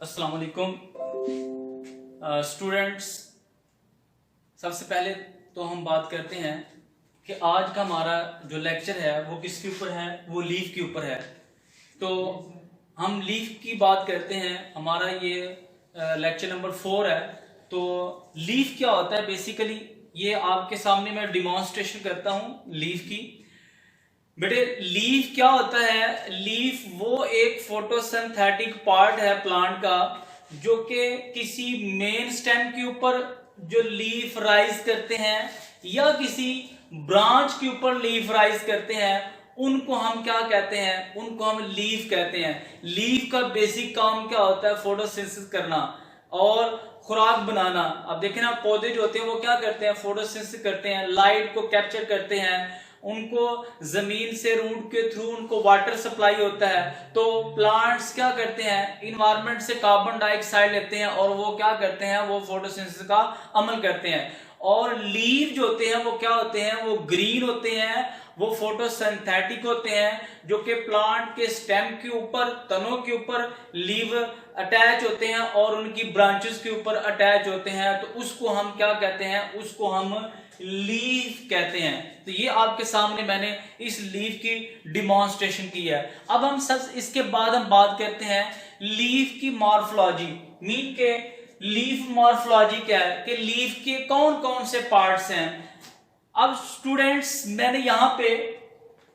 अस्सलाम वालेकुम स्टूडेंट्स। सबसे पहले तो हम बात करते हैं कि आज का हमारा जो लेक्चर है वो किसके ऊपर है, वो लीफ के ऊपर है। तो हम लीफ की बात करते हैं, हमारा ये लेक्चर नंबर 4 है। तो लीफ क्या होता है बेसिकली, ये आपके सामने मैं डिमॉन्स्ट्रेशन करता हूँ लीफ की। बेटे लीफ क्या होता है, लीफ वो एक फोटोसिंथेटिक पार्ट है प्लांट का जो कि किसी मेन स्टेम के ऊपर जो लीफ राइज करते हैं या किसी ब्रांच के ऊपर लीफ राइज करते हैं, उनको हम क्या कहते हैं, उनको हम लीफ कहते हैं। लीफ का बेसिक काम क्या होता है, फोटोसिंथेसिस करना और खुराक बनाना। अब देखें ना, पौधे जो होते हैं वो क्या करते हैं, फोटोसिंथेसिस करते हैं, लाइट को कैप्चर करते हैं, उनको जमीन से रूट के थ्रू उनको वाटर सप्लाई होता है। तो प्लांट्स क्या करते हैं, इन्वायरमेंट से कार्बन डाइऑक्साइड लेते हैं और वो क्या करते हैं, वो फोटोसिंथेसिस का अमल करते हैं। और लीव जो होते हैं वो क्या होते हैं, वो ग्रीन होते हैं, वो फोटोसिंथेटिक होते हैं, जो कि प्लांट के स्टेम के ऊपर, तनों के ऊपर लीव अटैच होते हैं और उनकी ब्रांचेस के ऊपर अटैच होते हैं। तो उसको हम क्या कहते हैं, उसको हम लीफ कहते हैं। तो ये आपके सामने मैंने इस लीफ की डिमॉन्स्ट्रेशन की है। अब हम सब इसके बाद हम बात करते हैं लीफ की मॉर्फोलॉजी। मीन के लीफ मॉर्फोलॉजी क्या है कि लीफ के कौन कौन से पार्ट्स हैं। अब स्टूडेंट्स मैंने यहाँ पे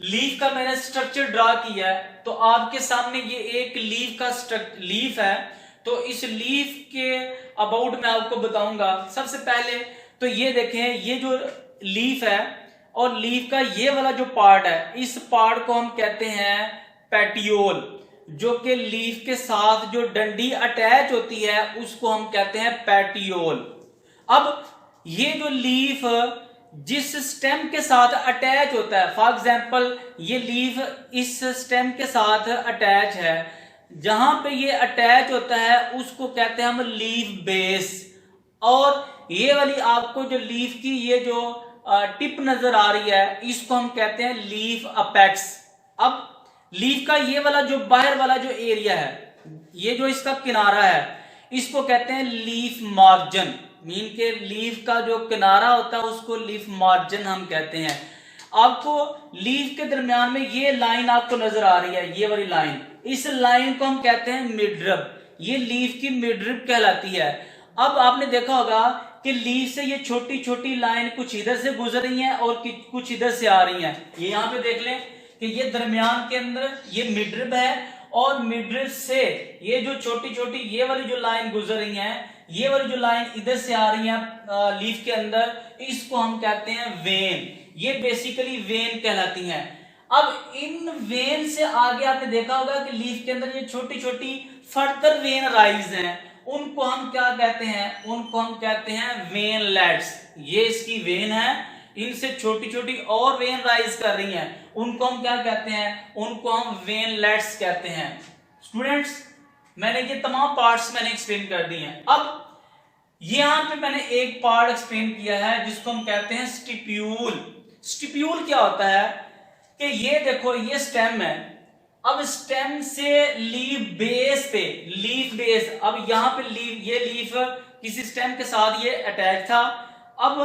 लीफ का मैंने स्ट्रक्चर ड्रा किया है। तो आपके सामने ये एक लीफ का लीफ है। तो इस लीफ के अबाउट मैं आपको बताऊंगा। सबसे पहले तो ये देखें, ये जो लीफ है और लीफ का ये वाला जो पार्ट है, इस पार्ट को हम कहते हैं पेटियोल, जो कि लीफ के साथ जो डंडी अटैच होती है उसको हम कहते हैं पेटियोल। अब ये जो लीफ जिस स्टेम के साथ अटैच होता है, फॉर एग्जांपल ये लीफ इस स्टेम के साथ अटैच है, जहां पे ये अटैच होता है उसको कहते हैं हम लीफ बेस। और ये वाली आपको जो लीफ की ये जो टिप नजर आ रही है, इसको हम कहते हैं लीफ अपेक्स। अब लीफ का ये वाला जो बाहर वाला जो एरिया है, ये जो इसका किनारा है, इसको कहते हैं लीफ मार्जिन। मीन के लीफ का जो किनारा होता है उसको लीफ मार्जिन हम कहते हैं। आपको लीफ के दरमियान में ये लाइन आपको नजर आ रही है, ये वाली लाइन, इस लाइन को हम कहते हैं मिडरिब। ये लीफ की मिडरिब कहलाती है। अब आपने देखा होगा कि लीफ से ये छोटी छोटी लाइन कुछ इधर से गुजर रही हैं और कुछ इधर से आ रही हैं। ये यहाँ पे देख लें कि ये दरमियान के अंदर ये मिडरिब है और मिडरिब से ये जो छोटी छोटी ये वाली जो लाइन गुजर रही हैं, ये वाली जो लाइन इधर से आ रही है लीफ के अंदर, इसको हम कहते हैं वेन। ये बेसिकली वेन कहलाती हैं। अब इन वेन से आगे आपने देखा होगा कि लीफ के अंदर ये छोटी छोटी फर्दर वेन राइज हैं, उनको हम क्या कहते हैं, उनको हम कहते हैं वेनलेट्स। ये इसकी वेन है, इनसे छोटी छोटी और वेन राइज कर रही हैं, उनको हम क्या कहते हैं, उनको हम वेनलेट्स कहते हैं। स्टूडेंट्स मैंने ये तमाम पार्ट्स मैंने एक्सप्लेन कर दिए हैं। अब यहां पे मैंने एक पार्ट एक्सप्लेन किया है जिसको हम कहते हैं स्टिप्यूल। स्टिप्यूल क्या होता है कि ये देखो, ये स्टेम है। अब स्टेम से लीफ बेस पे, लीफ बेस, अब यहां पे लीफ, ये लीफ किसी स्टेम के साथ ये अटैच था। अब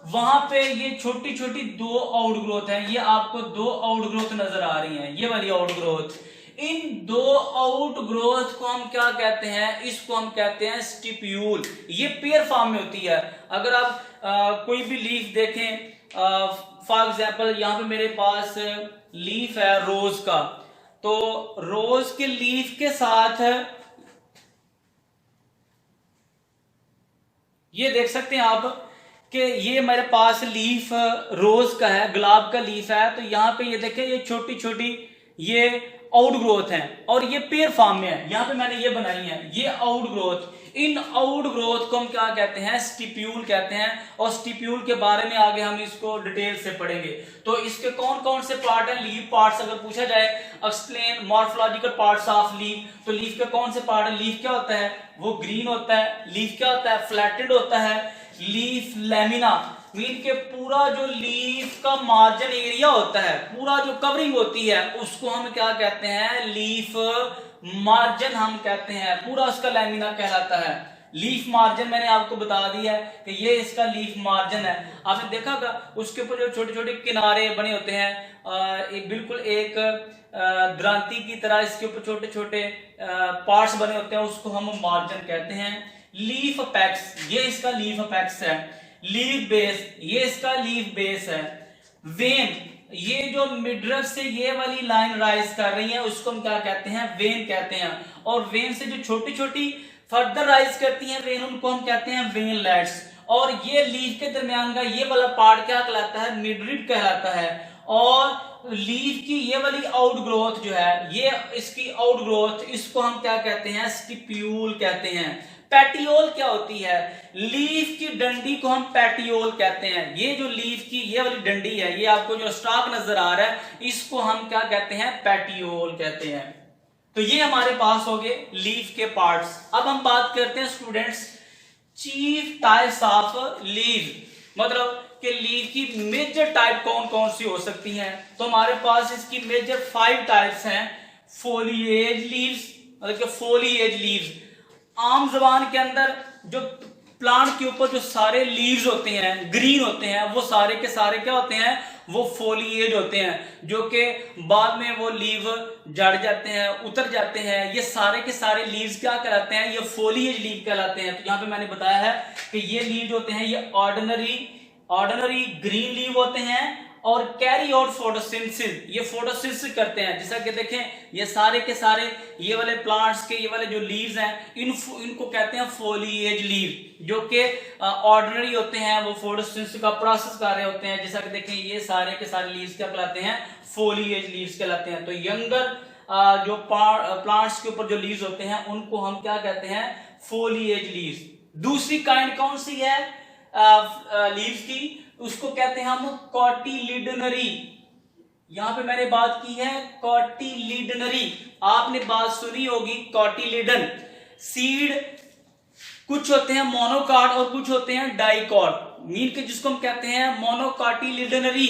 वहां पे ये छोटी छोटी दो आउट ग्रोथ है, ये आपको दो आउट ग्रोथ नजर आ रही हैं, ये वाली आउट ग्रोथ। इन दो आउट ग्रोथ को हम क्या कहते हैं, इसको हम कहते हैं स्टिप्यूल। ये पेयर फॉर्म में होती है। अगर आप कोई भी लीफ देखें, फॉर एग्जांपल यहाँ पे मेरे पास लीफ है रोज का, तो रोज के लीफ के साथ ये देख सकते हैं आप कि ये मेरे पास लीफ रोज का है, गुलाब का लीफ है। तो यहाँ पे ये देखें, ये छोटी छोटी ये आउट ग्रोथ है और ये पेयर फॉर्म में है। यहाँ पे मैंने ये बनाई है, ये out growth. In out growth को हम क्या कहते हैं, स्टिप्यूल कहते हैं। और स्टिप्यूल के बारे में आगे हम इसको डिटेल से पढ़ेंगे। तो इसके कौन कौन से पार्ट हैं, लीफ पार्ट्स अगर पूछा जाए, explain morphological parts of leaf, तो लीफ के कौन से पार्ट है। लीफ क्या होता है, वो ग्रीन होता है। लीफ क्या होता है, फ्लैटेड होता है। लीफ लैमिना, मीन के पूरा जो लीफ का मार्जिन एरिया होता है, पूरा जो कवरिंग होती है उसको हम क्या कहते हैं, लीफ मार्जिन हम कहते हैं, पूरा उसका लैमिना कहलाता है। लीफ मार्जिन मैंने आपको बता दिया है कि ये इसका लीफ मार्जिन है। आपने देखा होगा उसके ऊपर जो छोटे छोटे किनारे बने होते हैं, एक बिल्कुल एक द्रांति की तरह इसके ऊपर छोटे छोटे पार्ट्स बने होते हैं, उसको हम मार्जिन कहते हैं। लीफ अपेक्स, ये इसका लीफ अपेक्स है। लीफ बेस, ये इसका लीफ बेस है। वेन, ये जो मिडरफ से ये वाली लाइन राइज कर रही है उसको हम क्या कहते हैं, वेन कहते हैं। और वेन से जो छोटी छोटी फर्दर राइज करती हैं वेन, उनको हम कहते हैं वेनलेट्स। और ये लीफ के दरमियान का ये वाला पार्ट क्या कहलाता है, मिडरिप कहलाता है। और लीफ की ये वाली आउट ग्रोथ जो है, ये इसकी आउट ग्रोथ, इसको हम क्या कहते हैं, स्टिप्यूल कहते हैं। पैटियोल क्या होती है, लीफ की डंडी को हम पैटियोल कहते हैं। ये जो लीफ की ये वाली डंडी है, ये आपको जो स्टॉक नजर आ रहा है, इसको हम क्या कहते हैं, पैटियोल कहते हैं। तो ये हमारे पास हो गए लीफ के पार्ट्स। अब हम बात करते हैं students chief types of leaf, मतलब कि लीफ की मेजर टाइप कौन कौन सी हो सकती हैं। तो हमारे पास इसकी मेजर 5 टाइप्स हैं। फोलिएज लीव्स, मतलब कि फोलिएज लीव्स, आम जबान के अंदर जो प्लांट के ऊपर जो सारे लीव्स होते हैं, ग्रीन होते हैं, वो सारे के सारे क्या होते हैं, वो फोलिएज होते हैं, जो कि बाद में वो लीव जड़ जाते हैं, उतर जाते हैं। ये सारे के सारे लीव्स क्या कहलाते हैं, ये फोलिएज लीव कहलाते हैं। तो यहाँ पे मैंने बताया है कि ये लीव होते हैं, ये ऑर्डिनरी ग्रीन लीव होते हैं। और कैरी आउट फोटोसिंथेसिस, ये फोटोसिंथेसिस करते हैं। जैसा कि देखें ये सारे के सारे ये वाले प्लांट्स के ये वाले जो लीव्स हैं, इनको कहते हैं फोलिएज लीव, जो कि ऑर्डिनरी होते हैं, वो फोटोसिंथेसिस का प्रोसेस कर रहे होते हैं। जैसा कि देखें ये सारे के सारे लीव्स क्या कहलाते हैं, फोलिएज लीव्स कहलाते हैं। तो यंगर जो प्लांट्स के ऊपर जो लीव्स होते हैं उनको हम क्या कहते हैं, फोलिएज लीव्स। दूसरी काइंड कौन सी है लीव्स की, उसको कहते हैं हम कॉटिलिडनरी। यहां पे मैंने बात की है कॉटिलिडनरी, आपने बात सुनी होगी कॉटिलिडन। सीड कुछ होते हैं मोनोकाट और कुछ होते हैं डाइकॉट, मीन के जिसको हम कहते हैं मोनोकाटिलिडनरी।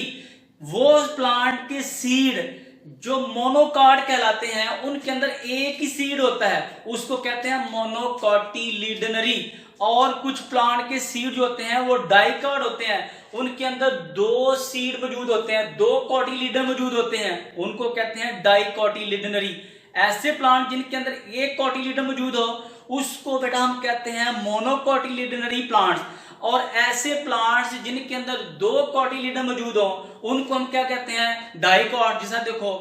वो प्लांट के सीड जो मोनोकाट कहलाते हैं, उनके अंदर एक ही सीड होता है, उसको कहते हैं मोनोकाटिलिडनरी। और कुछ प्लांट के सीड जो होते हैं वो डाइकॉट होते हैं, उनके अंदर 2 सीड मौजूद होते हैं, 2 कॉटिलिडन मौजूद होते हैं, उनको कहते हैं डाइकॉटिलिडनरी। ऐसे प्लांट जिनके अंदर एक कॉटिलिडन मौजूद हो उसको बेटा हम कहते हैं मोनोकॉटिलिडनरी प्लांट्स। और ऐसे प्लांट्स जिनके अंदर 2 कॉटिलिडन मौजूद हो उनको हम क्या कहते हैं, डाइकॉट। जैसा देखो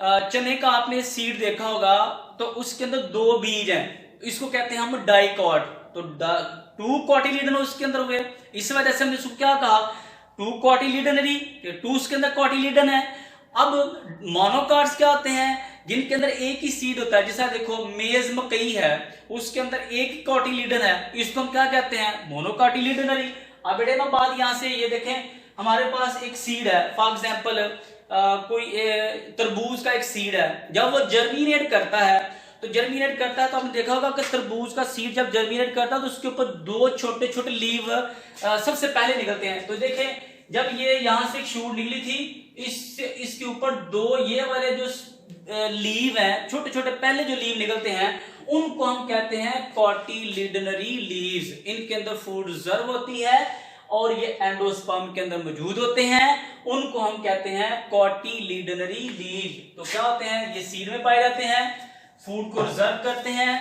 चने का आपने सीड देखा होगा तो उसके अंदर 2 बीज हैं, इसको कहते हैं हम डाइकॉट। तो 2 कॉटिलिडन उसके अंदर हुए, इस वजह से हमने इसको क्या कहा, 2 कॉटिलिडनरी, 2 उसके अंदर कॉटिलिडन है। अब मोनोकाट्स क्या होते हैं, जिनके अंदर एक ही सीड होता है। जैसा देखो मेज मकई है, उसके अंदर एक ही कॉटिलिडन है, इसको हम क्या कहते हैं, मोनोकॉटिलिडनरी। अब बेटे ना बात यहां से ये देखें, हमारे पास एक सीड है, फॉर एग्जांपल कोई तरबूज का एक सीड है, जब वो जर्मिनेट करता है तो आपने देखा होगा कि तरबूज का सीड जब जर्मिनेट करता है तो उसके ऊपर 2 छोटे छोटे लीव सबसे पहले निकलते हैं। तो देखें जब ये यहां से एक शूट निकली थी, इसके ऊपर 2 ये वाले जो लीव हैं, छोटे छोटे पहले जो लीव निकलते हैं, उनको हम कहते हैं कॉटिलिडनरी लीव्स। इनके अंदर फूड रिजर्व होती है और ये एंडोस्पर्म के अंदर मौजूद होते हैं, उनको हम कहते हैं कॉटिलिडनरी लीव। तो क्या होते हैं, ये सीड में पाए जाते हैं, फूड को रिजर्व करते हैं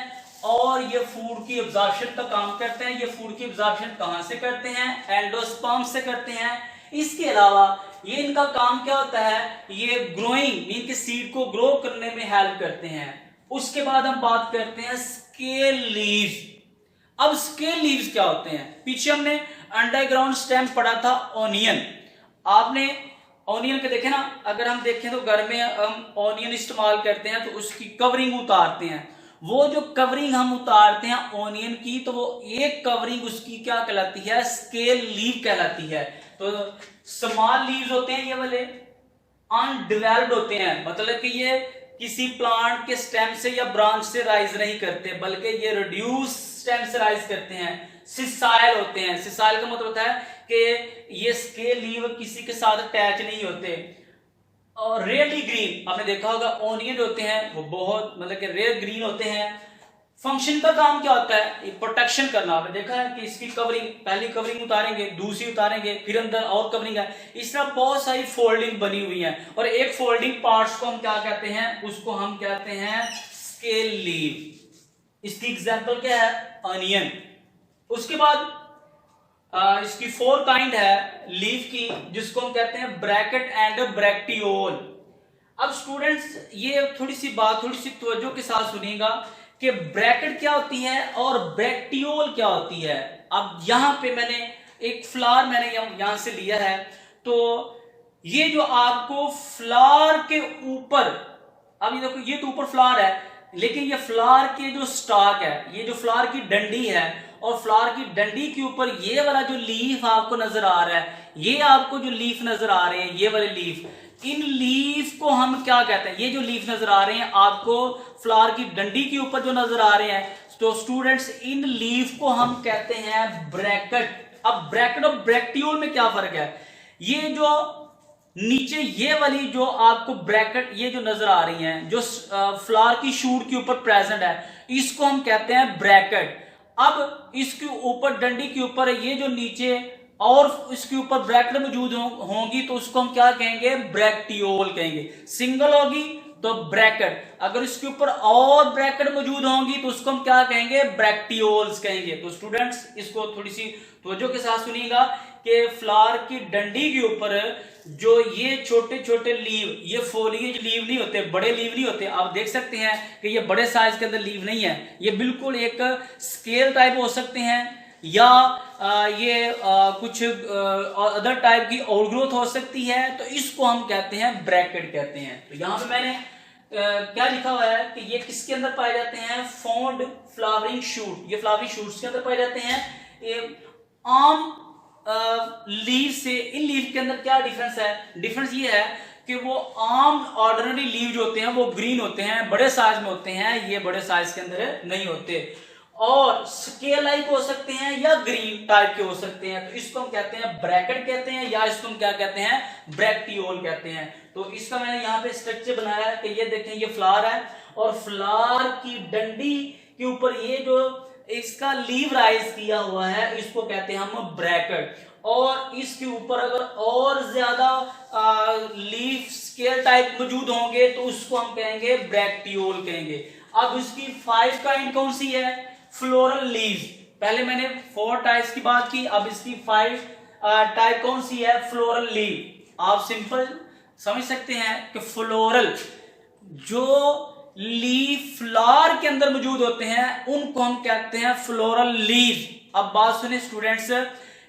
और ये फूड की एब्जॉर्प्शन का काम करते हैं। ये फूड की एब्जॉर्प्शन कहां से करते हैं, एंडोस्पर्म से करते हैं। इसके अलावा ये इनका काम क्या होता है, ये ग्रोइंग मीन के सीड को ग्रो करने में हेल्प करते हैं। उसके बाद हम बात करते हैं स्केल लीव्स। अब स्केल लीव्स क्या होते हैं, पीछे हमने अंडरग्राउंड स्टेम पढ़ा था ऑनियन। आपने ऑनियन के देखे ना, अगर हम देखें तो घर में हम ऑनियन इस्तेमाल करते हैं तो उसकी कवरिंग उतारते हैं। वो जो कवरिंग हम उतारते हैं ऑनियन की, तो वो एक कवरिंग उसकी क्या कहलाती है, स्केल लीव कहलाती है। तो स्मॉल लीव्स होते हैं ये वाले, अनडेवलप्ड होते हैं, मतलब कि ये किसी प्लांट के स्टेम से या ब्रांच से राइज नहीं करते, बल्कि ये रिड्यूस स्टेम से राइज करते हैं। सिसाइल होते हैं, सिसाइल का मतलब होता है कि ये स्केल लीव किसी के साथ अटैच नहीं होते। और रेयरली ग्रीन, आपने देखा होगा ऑनियन होते हैं वो बहुत मतलब कि रेयर ग्रीन होते हैं। फंक्शन का काम क्या होता है? प्रोटेक्शन करना। आपने देखा है कि इसकी कवरिंग, पहली कवरिंग उतारेंगे, दूसरी उतारेंगे, फिर अंदर और कवरिंग है, इस तरह बहुत सारी फोल्डिंग बनी हुई है। और एक फोल्डिंग पार्ट्स को हम क्या कहते हैं? उसको हम कहते हैं स्केल लीव। इसकी एग्जांपल क्या है? अनियन। उसके बाद इसकी 4 काइंड है लीफ की, जिसको हम कहते हैं ब्रैकेट एंड ब्रैक्टियोल। अब स्टूडेंट्स ये थोड़ी सी तवज्जो के साथ सुनिएगा कि ब्रैकेट क्या होती है और ब्रैक्टियोल क्या होती है। अब यहां पे मैंने एक फ्लावर मैंने यहां से लिया है, तो ये जो आपको फ्लावर के ऊपर, अब ये देखो ये तो ऊपर फ्लावर है, लेकिन ये फ्लावर के जो स्टॉक है, ये जो फ्लावर की डंडी है, और फ्लावर की डंडी के ऊपर ये वाला जो लीफ आपको नजर आ रहा है, ये आपको जो लीफ नजर आ रहे हैं, ये वाले लीफ, इन लीफ को हम क्या कहते हैं? ये जो लीफ नजर आ रहे हैं आपको फ्लावर की डंडी के ऊपर जो नजर आ रहे हैं, तो स्टूडेंट्स इन लीफ को हम कहते हैं ब्रैकेट। अब ब्रैकेट और ब्रैक्टियोल में क्या फर्क है? ये जो नीचे ये वाली जो आपको ब्रैकेट ये जो नजर आ रही हैं, जो फ्लावर की शूट के ऊपर प्रेजेंट है, इसको हम कहते हैं ब्रैकेट। अब इसके ऊपर डंडी के ऊपर ये जो नीचे और इसके ऊपर ब्रैकेट मौजूद होंगी, तो उसको हम क्या कहेंगे? ब्रैक्टियोल कहेंगे। सिंगल होगी तो ब्रैकेट, अगर इसके ऊपर और ब्रैकेट मौजूद होंगी तो उसको हम क्या कहेंगे? ब्रैक्टियोल्स कहेंगे। तो स्टूडेंट्स इसको थोड़ी सी तवज्जो के साथ सुनिएगा कि फ्लावर की डंडी के ऊपर जो ये छोटे छोटे लीव, ये फोलिएज लीव नहीं होते, बड़े लीव नहीं होते। आप देख सकते हैं कि ये बड़े साइज के अंदर लीव नहीं है, ये बिल्कुल एक स्केल टाइप हो सकते हैं, या कुछ अदर टाइप की आउटग्रोथ हो सकती है, तो इसको हम कहते हैं ब्रैकेट कहते हैं। तो यहां पे मैंने क्या लिखा हुआ है कि ये किसके अंदर पाए जाते हैं? Found flowering shoot. ये फ्लावरिंग शूट्स के अंदर पाए जाते हैं। ये आम लीव से इन लीव के अंदर क्या डिफरेंस है? डिफरेंस ये है कि वो आम ऑर्डिनरी लीव जो होते हैं वो ग्रीन होते हैं, बड़े साइज में होते हैं, ये बड़े साइज के अंदर नहीं होते, और स्केल लाइक हो सकते हैं या ग्रीन टाइप के हो सकते हैं। तो इसको हम कहते हैं ब्रैकेट कहते हैं, या इसको हम क्या कहते हैं? ब्रैक्टियोल कहते हैं। तो इसका मैंने यहाँ पे स्ट्रक्चर बनाया है कि ये देखें, ये फ्लावर है, और फ्लावर की डंडी के ऊपर ये जो इसका लीव राइज किया हुआ है, इसको कहते हैं हम ब्रैकेट। और इसके ऊपर अगर और ज्यादा लीफ स्केल टाइप मौजूद होंगे तो उसको हम कहेंगे ब्रैक्टियोल कहेंगे। अब इसकी 5 काइंड कौन सी है? Floral leaves. पहले मैंने 4 टाइप्स की बात की, अब इसकी 5 टाइप कौन सी है? Floral leave. आप सिंपल समझ सकते हैं कि फ्लोरल जो लीफ फ्लावर के अंदर मौजूद होते हैं उनको हम कहते हैं फ्लोरल लीव। अब बात सुने स्टूडेंट्स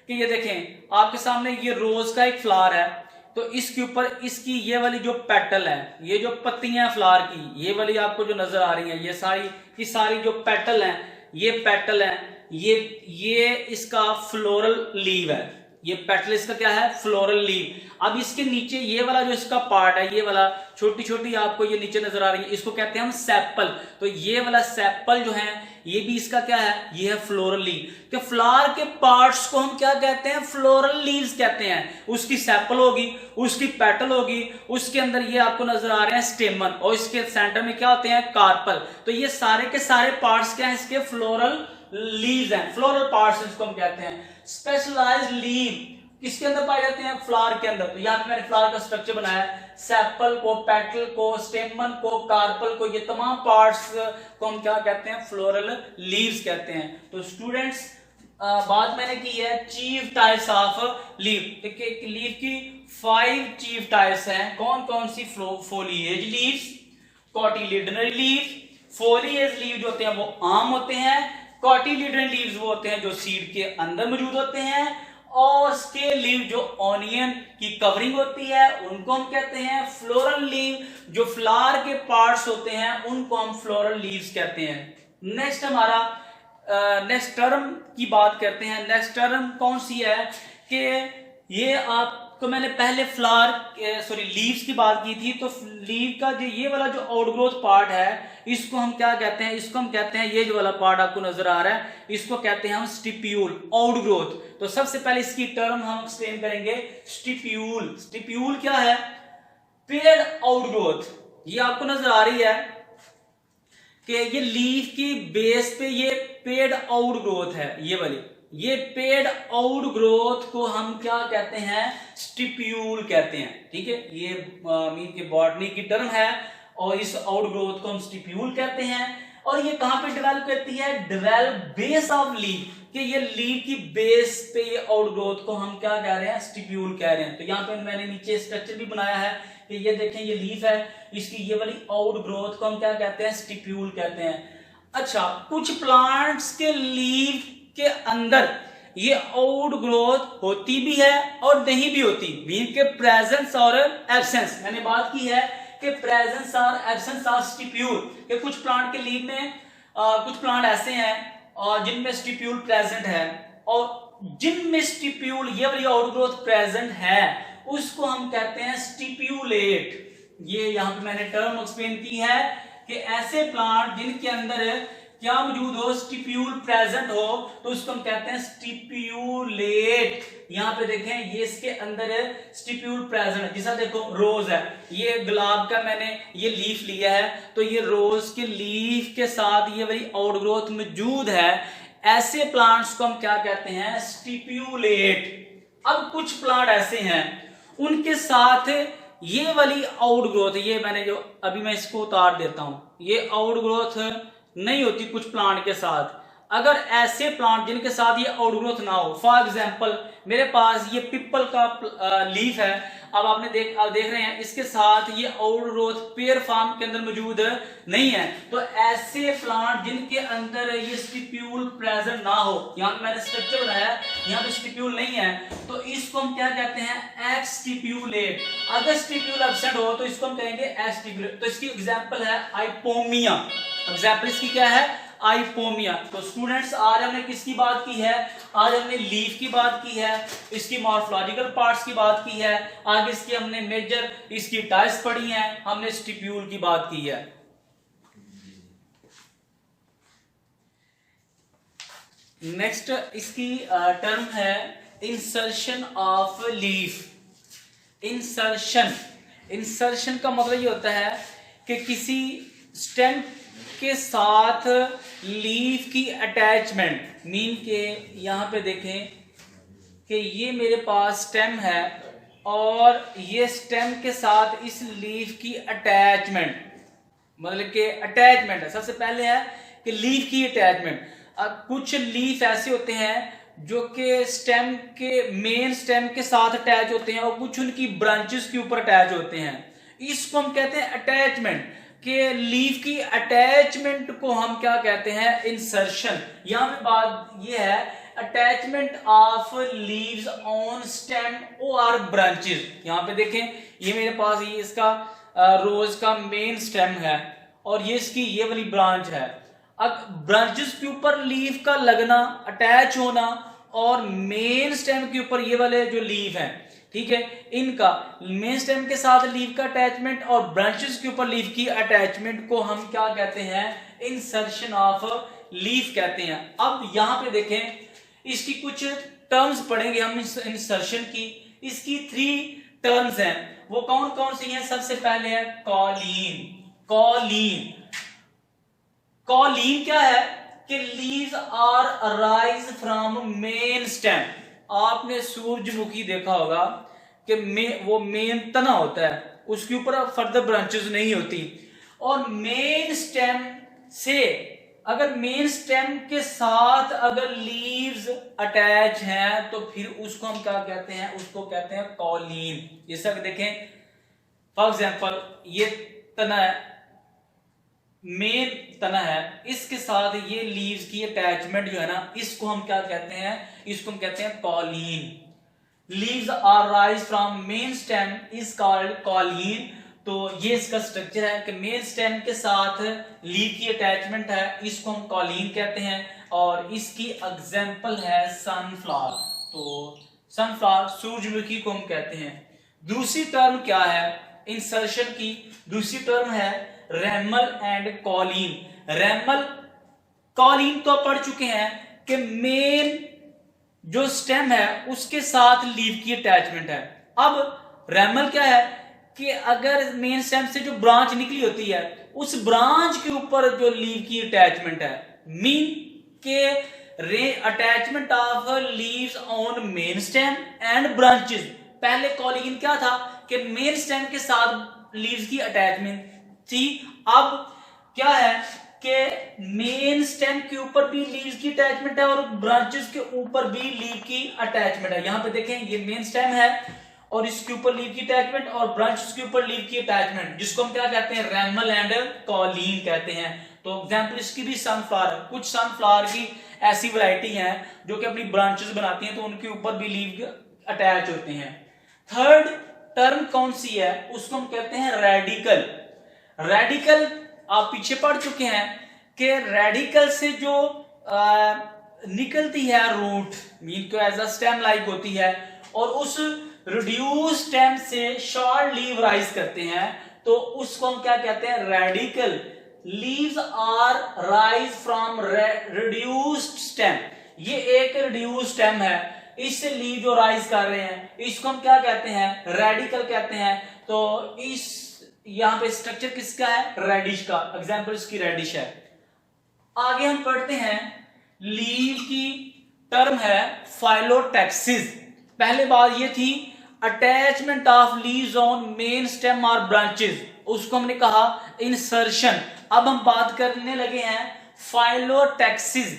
कि ये देखें आपके सामने ये रोज का एक फ्लावर है, तो इसके ऊपर इसकी ये वाली जो पेटल है, ये जो पत्तियां फ्लावर की ये वाली आपको जो नजर आ रही है, ये सारी की सारी जो पेटल है, ये पेटल है, ये इसका फ्लोरल लीव है। ये पेटल इसका क्या है? Floral leave. अब इसके नीचे ये वाला जो इसका पार्ट है, ये वाला छोटी छोटी आपको ये नीचे नजर आ रही है, इसको कहते हैं हम सेपल। तो ये वाला सेपल जो है ये भी इसका क्या है? ये है फ्लोरल लीव। तो फ्लावर के पार्ट्स को हम क्या कहते हैं? फ्लोरल लीव्स कहते हैं। उसकी सेपल होगी, उसकी पेटल होगी, उसके अंदर ये आपको नजर आ रहे हैं स्टेमन, और इसके सेंटर में क्या होते हैं? कार्पल। तो ये सारे के सारे पार्ट्स क्या है? इसके फ्लोरल लीव्स हैं, फ्लोरल पार्ट्स इसको हम कहते हैं। स्पेशलाइज्ड लीव किसके अंदर पाए जाते हैं? फ्लावर के अंदर। तो यहाँ पे मैंने फ्लावर का स्ट्रक्चर बनाया है, सेपल को, पेटल को, स्टेमन को, कार्पल को, ये तमाम पार्ट्स को हम क्या कहते हैं? फ्लोरल लीव्स कहते हैं। तो स्टूडेंट्स बात मैंने की है chief types of leave. Leave की 5 चीफ टाइप्स हैं। कौन कौन सी? Foliage leaves, cotyledonary leave. Foliage leave जो होते हैं वो आम होते हैं, कॉटिलिडनरी लीव्स वो होते हैं जो सीड के अंदर मौजूद होते हैं, और स्केल लीव जो ऑनियन की कवरिंग होती है उनको हम कहते हैं फ्लोरल लीव। जो फ्लावर के पार्ट्स होते हैं उनको हम फ्लोरल लीव्स कहते हैं। नेक्स्ट हमारा नेक्स्ट टर्म की बात करते हैं। नेक्स्ट टर्म कौन सी है कि ये आप आपको मैंने पहले लीव्स की बात की थी, तो लीव का जो ये वाला जो आउटग्रोथ पार्ट है, इसको हम क्या कहते हैं? इसको हम कहते हैं, ये जो वाला पार्ट आपको नजर आ रहा है, इसको कहते हैं हम स्टिप्यूल, आउटग्रोथ। तो सबसे पहले इसकी टर्म हम एक्सप्लेन करेंगे, स्टिप्यूल। स्टिप्यूल क्या है? Paid outgrowth. ये आपको नजर आ रही है कि ये लीफ की बेस पे ये पेड आउटग्रोथ है, ये वाली, ये पेड आउटग्रोथ को हम क्या कहते हैं? स्टिप्यूल कहते हैं। ठीक है, ये मीन के बॉटनी की टर्म है और इस आउटग्रोथ को हम स्टिप्यूल कहते हैं। और ये कहां पे डेवलप करती है? डेवलप बेस ऑफ लीफ, कि ये लीफ की बेस पे ये आउटग्रोथ को हम क्या कह रहे हैं? स्टिप्यूल कह रहे हैं। तो यहाँ पे मैंने नीचे स्ट्रक्चर भी बनाया है कि ये देखें, ये लीफ है, इसकी ये वाली आउटग्रोथ को हम क्या कहते हैं? स्टिप्यूल कहते हैं। अच्छा, कुछ प्लांट्स के लीफ के अंदर ये आउटग्रोथ होती भी है और नहीं भी होती, मीन के प्रेजेंस और एब्सेंस। मैंने बात की है कि प्रेजेंस और एब्सेंस ऑफ स्टिप्यूल, कि कुछ प्लांट के लीफ में कुछ प्लांट ऐसे हैं जिनमें स्टिप्यूल प्रेजेंट है, और जिनमें स्टिप्यूल ये वाली आउटग्रोथ प्रेजेंट है उसको हम कहते हैं स्टिप्यूलेट। ये यहां पे मैंने टर्म एक्सप्लेन की है कि ऐसे प्लांट जिनके अंदर क्या मौजूद हो? स्टिप्यूल प्रेजेंट हो, तो उसको हम कहते हैं स्टिप्यूलेट। यहां पे देखें, ये इसके अंदर स्टिप्यूल प्रेजेंट है। जैसा देखो रोज है, ये गुलाब का मैंने ये लीफ लिया है, तो ये रोज के लीफ के साथ ये वाली आउटग्रोथ मौजूद है। ऐसे प्लांट्स को हम क्या कहते हैं? स्टिप्यूलेट। अब कुछ प्लांट ऐसे हैं उनके साथ ये वाली आउटग्रोथ, ये मैंने जो अभी मैं इसको उतार देता हूं, ये आउटग्रोथ नहीं होती कुछ प्लांट के साथ। अगर ऐसे प्लांट जिनके साथ ये आउटग्रोथ ना हो, फॉर एग्जांपल मेरे पास ये पीपल का लीफ है, अब आप देख रहे हैं इसके साथ ये आउटग्रोथ पेयर फॉर्म के अंदर मौजूद नहीं है। तो ऐसे प्लांट जिनके अंदर ये स्टिप्यूल प्रेजेंट ना हो, यहाँ पे मैंने स्ट्रक्चर बनाया, यहाँ पे स्टिप्यूल नहीं है, तो इसको हम क्या कहते हैं? एक्सटिप्यूलेट। अगर स्टिप्यूल एब्सेंट हो तो इसको हम कहेंगे एक्सटिप्यूलेट। तो इसकी एग्जांपल है आइपोमिया। एग्जाम्पल इसकी क्या है? आइपोमिया। तो स्टूडेंट्स, आज हमने किसकी बात की है? आज हमने लीफ की बात की है, इसकी मॉर्फोलॉजिकल पार्ट्स की बात की है, आगे इसकी हमने मेजर इसकी टाइप्स पढ़ी हैं, हमने स्टिप्यूल की बात की है। नेक्स्ट इसकी टर्म है इंसर्शन ऑफ लीफ। इंसर्शन का मतलब ये होता है कि किसी स्टेम के साथ लीफ की अटैचमेंट, मीन के यहां पे देखें कि ये मेरे पास स्टेम है और ये स्टेम के साथ इस लीफ की अटैचमेंट, मतलब कि अटैचमेंट है। सबसे पहले है कि लीफ की अटैचमेंट। कुछ लीफ ऐसे होते हैं जो कि स्टेम के मेन स्टेम के साथ अटैच होते हैं और कुछ उनकी ब्रांचेस के ऊपर अटैच होते हैं। इसको हम कहते हैं अटैचमेंट। कि लीफ की अटैचमेंट को हम क्या कहते हैं? इंसर्शन। यहां पे बात ये है attachment of leaves on stem और ब्रांचेस। यहां पे देखें, ये मेरे पास ये इसका रोज का मेन स्टेम है और ये इसकी ये वाली ब्रांच है। अब ब्रांचेस के ऊपर लीफ का लगना, अटैच होना, और मेन स्टेम के ऊपर ये वाले जो लीफ हैं, ठीक है, इनका मेन स्टेम के साथ लीफ का अटैचमेंट और ब्रांचेस के ऊपर लीफ की अटैचमेंट को हम क्या कहते हैं? इंसर्शन ऑफ लीफ कहते हैं। अब यहां पे देखें, इसकी कुछ टर्म्स पढ़ेंगे हम इंसर्शन की। इसकी 3 टर्म्स हैं, वो कौन कौन सी हैं? सबसे पहले है कॉलीन। कॉलीन क्या है? कि leaves are arise from main stem. आपने सूरजमुखी देखा होगा कि वो मेन तना होता है, उसके ऊपर फर्दर ब्रांचेस नहीं होती। और मेन स्टेम से, अगर मेन स्टेम के साथ अगर लीव्स अटैच हैं तो फिर उसको हम क्या कहते हैं? उसको कहते हैं कॉलीन। जैसा कि देखें, फॉर एग्जांपल ये तना है, मेन तना है, इसके साथ ये लीव्स की अटैचमेंट जो है ना, इसको हम क्या कहते हैं? इसको हम कहते हैं cauline. Leaves are rise from main stem is called cauline. तो ये इसका स्ट्रक्चर है कि मेन स्टेम के साथ लीफ की अटैचमेंट है, इसको हम कॉलीन कहते हैं। और इसकी एग्जांपल है सनफ्लावर। तो सनफ्लावर, सूरजमुखी को हम कहते हैं। दूसरी टर्म क्या है इंसर्शन की? दूसरी टर्म है रैमल एंड कॉलिन। रैमल कॉलिन तो पढ़ चुके हैं कि मेन जो स्टेम है उसके साथ लीव की अटैचमेंट है। अब रैमल क्या है कि अगर मेन स्टेम से जो ब्रांच निकली होती है उस ब्रांच के ऊपर जो लीव की अटैचमेंट है, मीन के attachment of leaves on main stem and branches. पहले कॉलिन क्या था कि मेन स्टेम के साथ लीव्स की अटैचमेंट थी। अब क्या है कि मेन स्टेम के ऊपर भी लीव्स की अटैचमेंट है और ब्रांचेस के ऊपर भी लीव की अटैचमेंट है। यहां पे देखें ये मेन स्टेम है और इसके ऊपर लीव की अटैचमेंट और ब्रांचेस के ऊपर लीव की अटैचमेंट, जिसको हम क्या कहते हैं रैमल एंड कॉलिन कहते हैं। तो एग्जांपल इसकी भी सनफ्लावर, कुछ सनफ्लावर की ऐसी वैरायटी है जो कि अपनी ब्रांचेस बनाती हैं तो उनके ऊपर भी लीव अटैच होते हैं। थर्ड टर्म कौन सी है उसको हम कहते हैं रेडिकल। रेडिकल आप पीछे पढ़ चुके हैं कि रेडिकल से जो निकलती है रूट, मीन को एज अ स्टेम लाइक होती है और उस रिड्यूस स्टेम से शॉर्ट लीव राइज करते हैं तो उसको हम क्या कहते हैं radical. Leaves are rise from reduced stem. ये एक रिड्यूस्ड स्टेम है, इससे लीव जो राइज कर रहे हैं इसको हम क्या कहते हैं रेडिकल कहते हैं। तो इस यहां पे स्ट्रक्चर किसका है रेडिश का, एग्जांपल इसकी रेडिश है। आगे हम पढ़ते हैं लीव की टर्म है फाइलोटैक्सिस। पहले बात ये थी attachment of leaves on main stem और ब्रांचेस, उसको हमने कहा इंसर्शन। अब हम बात करने लगे हैं फाइलोटैक्सिस,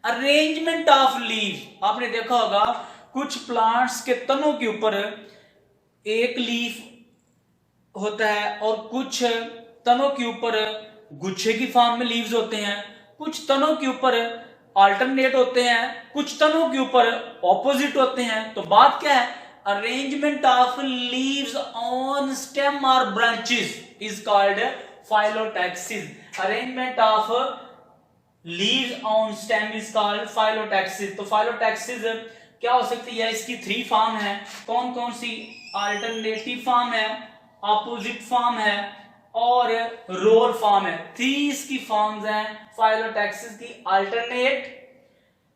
अरेंजमेंट ऑफ लीव। आपने देखा होगा कुछ प्लांट्स के तनों के ऊपर एक लीफ होता है और कुछ तनों के ऊपर गुच्छे की फॉर्म में लीव्स होते हैं, कुछ तनों के ऊपर अल्टरनेट होते हैं, कुछ तनों के ऊपर ऑपोजिट होते हैं। तो बात क्या है arrangement of leaves on stem और branches is called phyllotaxis. Arrangement of leaves on stem is called phyllotaxis. तो फाइलोटैक्सिस क्या हो सकती है, इसकी 3 फॉर्म है। कौन कौन सी? अल्टरनेटिव फॉर्म है, ऑपोजिट फॉर्म है और रोल फॉर्म है। 3 इसकी फॉर्म्स हैं फाइलोटैक्सिस की, अल्टरनेट,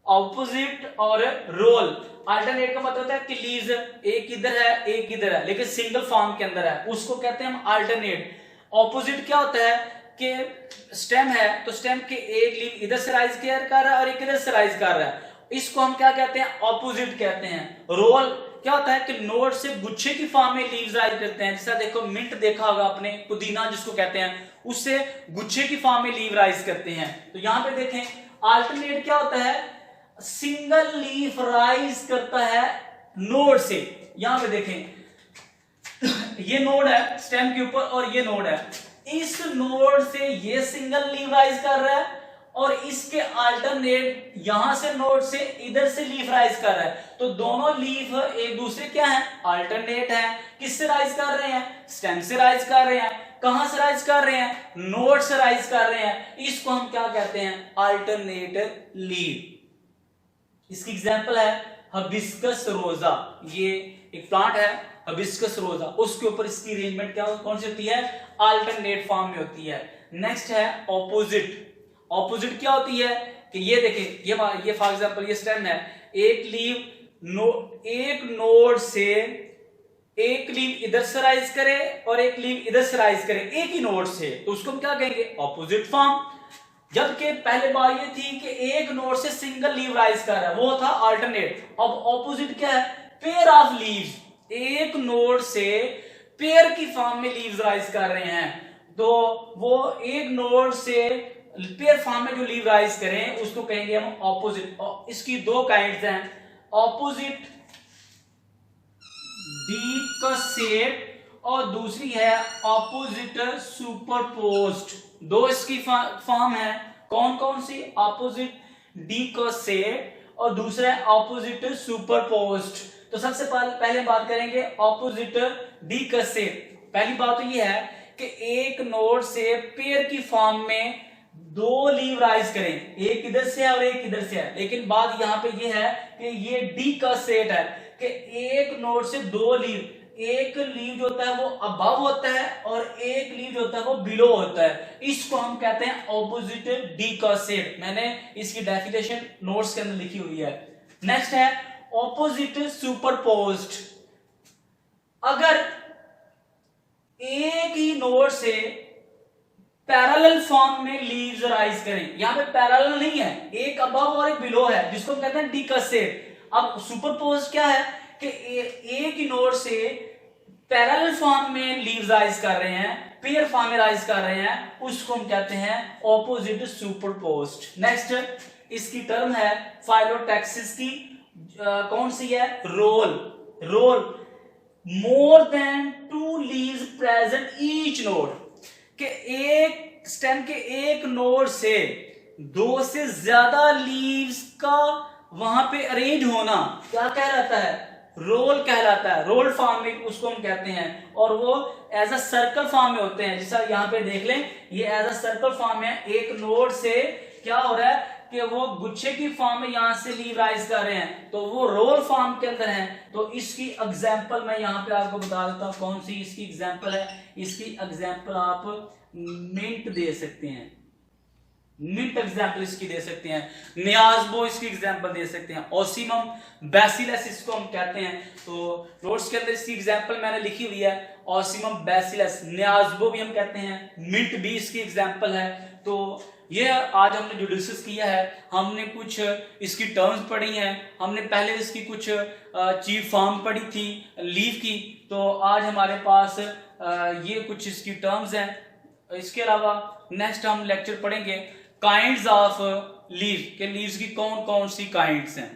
ऑपोजिट और रोल। अल्टरनेट का मतलब होता है कि लीव्स एक इधर है एक इधर है लेकिन सिंगल फॉर्म के अंदर है, उसको कहते हैं हम अल्टरनेट। ऑपोजिट क्या होता है कि स्टेम है तो स्टेम के एक लीव इधर से राइज कर रहा है और एक इधर से राइज कर रहा है, इसको हम क्या कहते हैं ऑपोजिट कहते हैं। रोल क्या होता है कि नोड से गुच्छे की फॉर्म में लीव्स राइज करते हैं। जैसा देखो मिंट देखा होगा आपने, पुदीना जिसको कहते हैं, उससे गुच्छे की फॉर्म में लीव राइज करते हैं। तो यहां पे देखें अल्टरनेट क्या होता है, सिंगल लीफ राइज करता है नोड से। यहां पे देखें ये नोड है स्टेम के ऊपर और ये नोड है, इस नोड से ये सिंगल लीफ राइज कर रहा है और इसके अल्टरनेट यहां से नोड से इधर से लीफ राइज कर रहा है। तो दोनों लीफ एक दूसरे क्या है अल्टरनेट है। किससे राइज कर रहे हैं? स्टेम से राइज कर रहे हैं। कहां से राइज कर रहे हैं? नोड से राइज कर रहे हैं। इसको हम क्या कहते हैं अल्टरनेट लीफ। इसकी एग्जांपल है हिबिस्कस रोजा। ये एक प्लांट है हिबिस्कस रोजा, उसके ऊपर इसकी अरेंजमेंट क्या कौन सी होती है अल्टरनेट फॉर्म में होती है। नेक्स्ट है ऑपोजिट। ऑपोजिट क्या होती है कि ये देखें ये फॉर एग्जांपल ये स्टेम है, एक लीव एक नोड से एक लीव इधर से राइज करे और एक लीव इधर से राइज करे एक ही नोड से, तो उसको हम क्या कहेंगे ऑपोजिट फॉर्म। जबकि पहले बात ये थी कि एक नोड से सिंगल लीव राइज कर रहा है, वो था अल्टरनेट। अब ऑपोजिट क्या है पेयर ऑफ लीव्स, एक नोड से पेयर की फॉर्म में लीव्स राइज कर रहे हैं, तो वो एक नोड से पेयर फॉर्म में जो लीव राइज करें उसको कहेंगे हम ऑपोजिट। इसकी 2 काइंड्स हैं, ऑपोजिट डीकसेट और दूसरी है ऑपोजिट सुपरपोज्ड। 2 इसकी फॉर्म है। कौन कौन सी? ऑपोजिट डीकसेट और दूसरा है ऑपोजिट सुपरपोज्ड। तो सबसे पहले बात करेंगे ऑपोजिट डीकसेट। पहली बात तो ये है कि एक नोड से पेयर की फॉर्म में 2 लीव राइज करें, एक इधर से है और एक इधर से है। लेकिन बात यहां पे ये है कि ये डी का सेट है कि एक नोड से दो लीव, एक लीव जो होता है वो अबव होता है और एक लीव जो होता है वो बिलो होता है, इसको हम कहते हैं ऑपोजिट डिकॉसेट। मैंने इसकी डेफिनेशन नोट्स के अंदर लिखी हुई है। नेक्स्ट है ऑपोजिट सुपरपोज्ड। अगर एक ही नोड से पैरेलल फॉर्म में लीव्स राइज करें, यहां पे पैरेलल नहीं है, एक अबव और एक बिलो है, जिसको हम कहते हैं डिकॉसेट। अब सुपरपोज क्या है कि एक ही नोड से पैरेलल फॉर्म में लीव्स राइज कर रहे हैं, पेयर फॉर्म में राइज कर रहे हैं, उसको हम कहते हैं ऑपोजिट सुपरपोज्ड। नेक्स्ट इसकी टर्म है फाइलोटैक्सिस की, कौन सी है, whorl more than 2 leaves present each node, कि एक स्टेम के एक नोड से 2 से ज्यादा लीव्स का वहां पे अरेंज होना क्या कहलाता है, रोल कहलाता है। रोल फॉर्म में उसको हम कहते हैं, और वो एज अ सर्कल फॉर्म में होते हैं। जैसा यहाँ पे देख लें, ये एज अ सर्कल फॉर्म में एक नोड से क्या हो रहा है कि वो गुच्छे की फॉर्म में यहां से लीव राइज कर रहे हैं, तो वो रोल फॉर्म के अंदर है। तो इसकी एग्जांपल मैं यहां पे आपको बता देता हूं, कौन सी इसकी एग्जांपल है। इसकी एग्जांपल आप मिंट दे सकते हैं, मिंट एग्जांपल इसकी दे सकते हैं, नियाज़बो इसकी एग्जांपल दे सकते हैं, ओसिमम बैसिलस इसको हम कहते हैं। तो नोट्स के अंदर इसकी एग्जांपल मैंने लिखी हुई है, ओसिमम बैसिलस, नियाज़बो भी हम कहते हैं, मिंट भी इसकी एग्जांपल है। तो ये आज हमने जो डिस्कस किया है, हमने कुछ इसकी टर्म्स पढ़ी हैं, हमने पहले इसकी कुछ चीफ फॉर्म पढ़ी थी लीव की, तो आज हमारे पास ये कुछ इसकी टर्म्स हैं। इसके अलावा नेक्स्ट हम लेक्चर पढ़ेंगे काइंड्स ऑफ लीव, के लीव्स की कौन कौन सी काइंड्स हैं।